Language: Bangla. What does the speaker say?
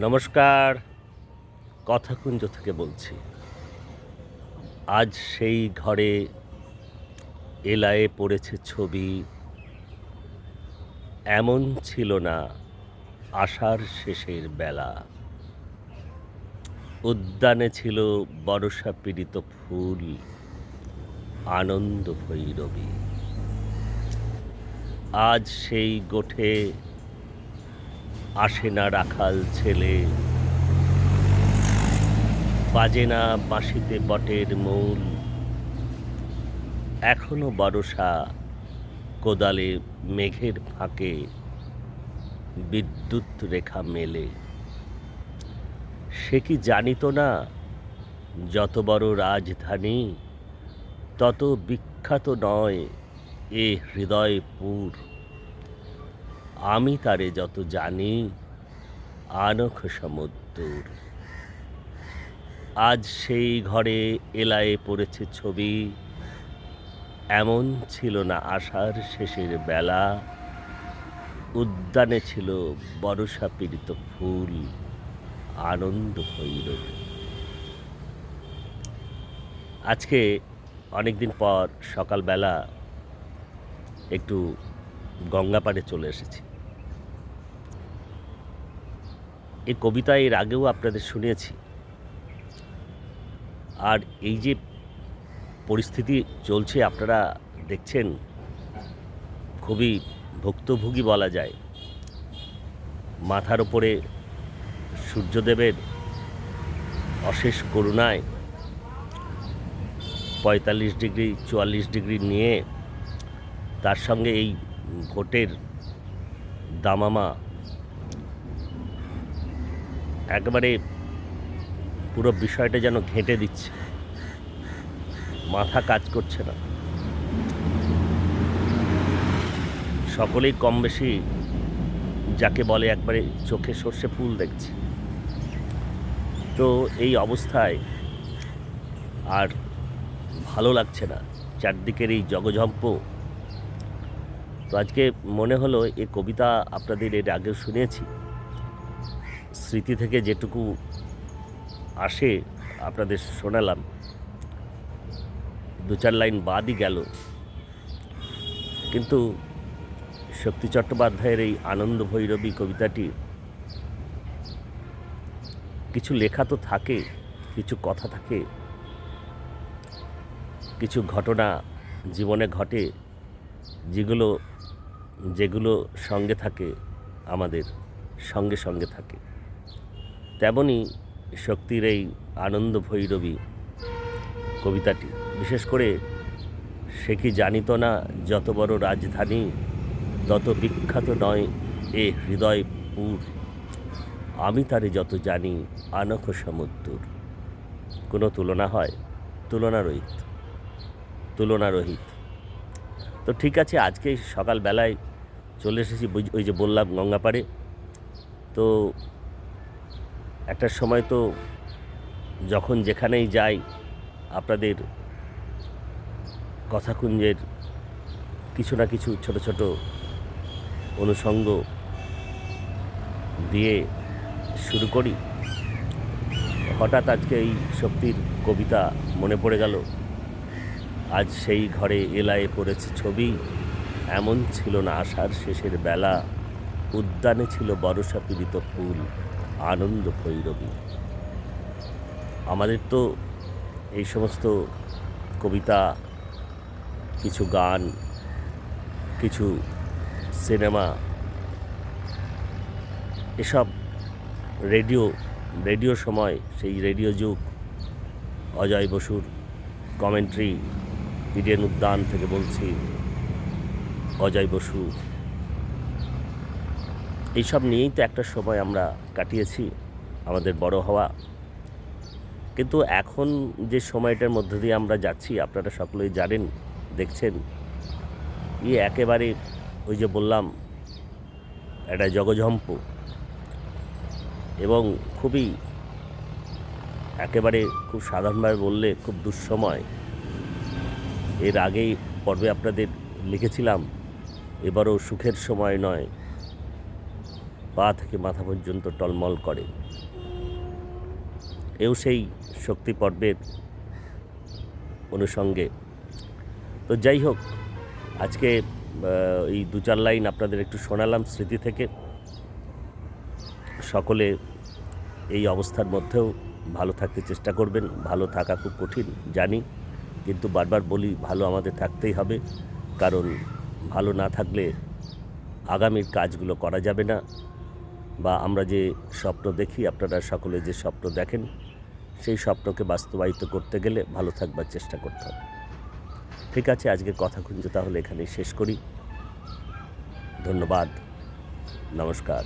নমস্কার, কথাকুঞ্জ থেকে বলছি। আজ সেই ঘরে এলায়ে পড়েছে ছবি, এমন ছিল না আষাঢ় শেষের বেলা। উদ্যানে ছিল বর্ষাপীড়িত ফুল, আনন্দ ভৈরবী। আজ সেই গোঠে আসে না রাখাল ছেলে, বাজে না বাঁশিতে বটের মূল। এখনো বরষা কোদালে মেঘের ফাঁকে বিদ্যুৎ রেখা মেলে। সে কি জানিত না যত বড় রাজধানী তত বিখ্যাত নয় এ হৃদয়পুর। আমি তারে যত জানি আনখ সমুদ্র। আজ সেই ঘরে এলায়ে পড়েছে ছবি, এমন ছিল না আষাঢ় শেষের বেলা। উদ্যানে ছিল বর্ষাপীড়িত ফুল, আনন্দ ভৈরবী। আজকে অনেকদিন পর সকালবেলা একটু গঙ্গা পাড়ে চলে এসেছি। এই কবিতা এর আগেও আপনাদের শুনিয়েছি। আর এই যে পরিস্থিতি চলছে আপনারা দেখছেন, খুবই ভুক্তভোগী বলা যায়। মাথার ওপরে সূর্যদেবের অশেষ করুণায় ৪৫ ডিগ্রি ৪৪ ডিগ্রি নিয়ে তার সঙ্গে এই ভোটের দামামা একেবারে পুরো বিষয়টা যেন ঘেঁটে দিচ্ছে। মাথা কাজ করছে না। সকলেই কম বেশি যাকে বলে একবারে চোখে সর্ষে ফুল দেখছে। তো এই অবস্থায় আর ভালো লাগছে না, চারদিকের এই জগঝম্প। তো আজকে মনে হলো এই কবিতা আপনাদের এর আগেও শুনিয়েছি, স্মৃতি থেকে যেটুকু আসে আপনাদের শোনালাম। ২-৪ লাইন বাদই গেল, কিন্তু শক্তি চট্টোপাধ্যায়ের এই আনন্দ ভৈরবী কবিতাটি কিছু লেখা তো থাকে, কিছু কথা থাকে, কিছু ঘটনা জীবনে ঘটে, যেগুলো যেগুলো সঙ্গে থাকে, আমাদের সঙ্গে সঙ্গে থাকে। তেমনই শক্তির এই আনন্দ ভৈরবী কবিতাটি, বিশেষ করে সে কি জানিত না যত বড় রাজধানী তত বিখ্যাত নয় এ হৃদয়পুর। আমি তারে যত জানি আনখ সমুদ্র। কোনো তুলনা হয়? তুলনারহিত, তুলনারহিত। তো ঠিক আছে, আজকে সকালবেলায় চলে এসেছি ওই যে বললাম গঙ্গা পাড়ে। তো একটা সময় তো যখন যেখানেই যাই আপনাদের কথাকুঞ্জের কিছু না কিছু ছোট ছোট অনুষঙ্গ দিয়ে শুরু করি। হঠাৎ আজকে এই শক্তির কবিতা মনে পড়ে গেল। আজ সেই ঘরে এলায়ে পড়েছে ছবি, এমন ছিল না আষাঢ় শেষের বেলা। উদ্যানে ছিল বর্ষাপীড়িত ফুল, আনন্দ ভৈরবী। আমাদের তো এই সমস্ত কবিতা, কিছু গান, কিছু সিনেমা, এসব রেডিও সময়, সেই রেডিও যুগ, অজয় বসুর কমেন্ট্রি, ইডেন উদ্যান থেকে বলছি, অজয় বসু, এইসব নিয়েই তো একটা সময় আমরা কাটিয়েছি আমাদের বড় হওয়া। কিন্তু এখন যে সময়টার মধ্যে দিয়ে আমরা যাচ্ছি আপনারা সকলেই জানেন, দেখছেন, একেবারে ওই যে বললাম একটা জগঝম্প, এবং খুবই একেবারে খুব সাধারণভাবে বললে খুব দুঃসময়। এর আগেই পর্বে আপনাদের লিখেছিলাম, এবারও সুখের সময় নয়। পা থেকে মাথা পর্যন্ত টলমল করে। এও সেই শক্তি পর্বের অনুষঙ্গে। তো যাই হোক, আজকে এই 2-4 লাইন আপনাদের একটু শোনালাম স্মৃতি থেকে। সকলে এই অবস্থার মধ্যেও ভালো থাকতে চেষ্টা করবেন। ভালো থাকা খুব কঠিন জানি, কিন্তু বারবার বলি ভালো আমাদের থাকতেই হবে, কারণ ভালো না থাকলে আগামীর কাজগুলো করা যাবে না। বা আমরা যে স্বপ্ন দেখি, আপনারা সকলে যে স্বপ্ন দেখেন, সেই স্বপ্নকে বাস্তবায়িত করতে গেলে ভালো থাকবার চেষ্টা করতে হবে। ঠিক আছে, আজকের কথাগুঞ্জ তাহলে এখানেই শেষ করি। ধন্যবাদ, নমস্কার।